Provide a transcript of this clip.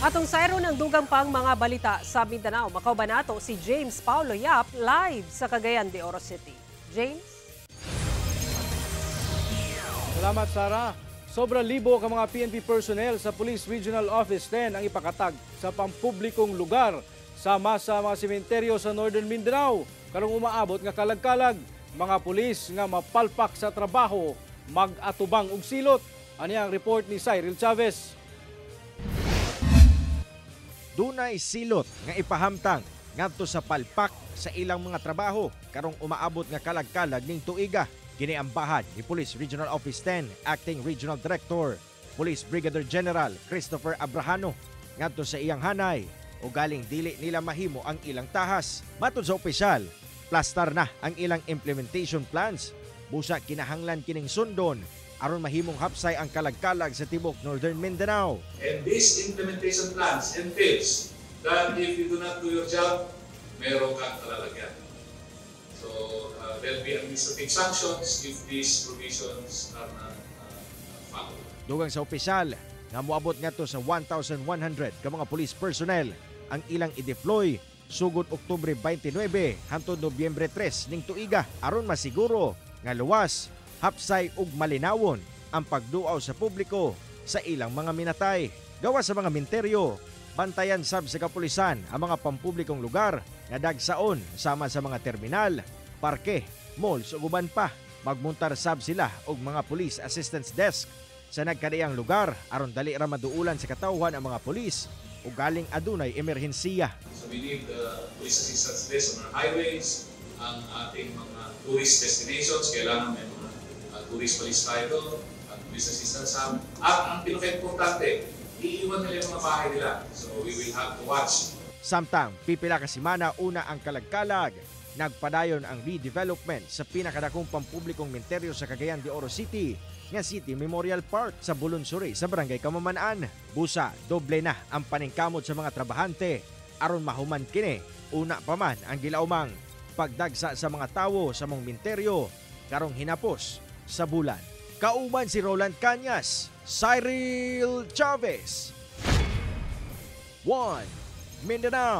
Atong sayro ng dugang pang mga balita sa Mindanao. Makauban nato si James Paulo Yap live sa Cagayan de Oro City. James? Salamat, Sarah. Sobra libo ka mga PNP personnel sa Police Regional Office 10 ang ipakatag sa pampublikong lugar sama sa mga sementeryo sa Northern Mindanao. Karong umaabot nga kalag-kalag, mga pulis nga mapalpak sa trabaho, mag-atubang og silot. Ani ang report ni Cyril Chavez. Dunay silot nga ipahamtang ngadto sa palpak sa ilang mga trabaho karong umaabot nga kalag-kalag ning tuiga. Kini ang bahad ni Police Regional Office 10 Acting Regional Director Police Brigadier General Christopher Abrahano ngadto sa iyang hanay o galing dili nila mahimo ang ilang tahas. Matod sa opisyal, plastar na ang ilang implementation plans. Busa kinahanglan kining sundon aron mahimong hapsay ang kalag-kalag sa tibok Northern Mindanao. And this implementation plans entails that if you do not do your job, meron kang kalalagyan. So there'll be administrative sanctions if these provisions are not followed. Dugang sa opisyal, nga moabot ngadto sa 1,100 ka mga police personnel ang ilang i-deploy sugod Oktubre 29 hangtod Nobyembre 3 ning tuiga aron masiguro nga luwas, hapsay ug malinawon ang pagduaw sa publiko sa ilang mga minatay. Gawa sa mga minteryo, bantayan sab sa kapulisan ang mga pampublikong lugar nga dagsaon sama sa mga terminal, parke, malls ug uban pa. Magmuntar sab sila og mga police assistance desk sa nagkadiyang lugar aron dali ra maduulan sa katawhan ang mga pulis ug galing adunay emerhensiya. So we need police assistance desk on our highways, ang ating mga tourist destinations, kailangan may mga tourist police tayo doon, at police assistance hub. At ang pinaka-importante, iiwan nila yung mga bahay nila. So we will have to watch. Samtang pipila ka semana una ang kalag-kalag, nagpadayon ang redevelopment sa pinakadakong pampublikong menteryo sa Cagayan de Oro City nga City Memorial Park sa Bulunsuri sa Barangay Kamamanaan. Busa, doble na ang paningkamot sa mga trabahante aron mahuman kini. Una pa man ang gilaumang pagdagsa sa mga tawo sa mong menteryo karong hinapos sa bulan. Kauban si Roland Cañas, Cyril Chavez, 1 Mindanao.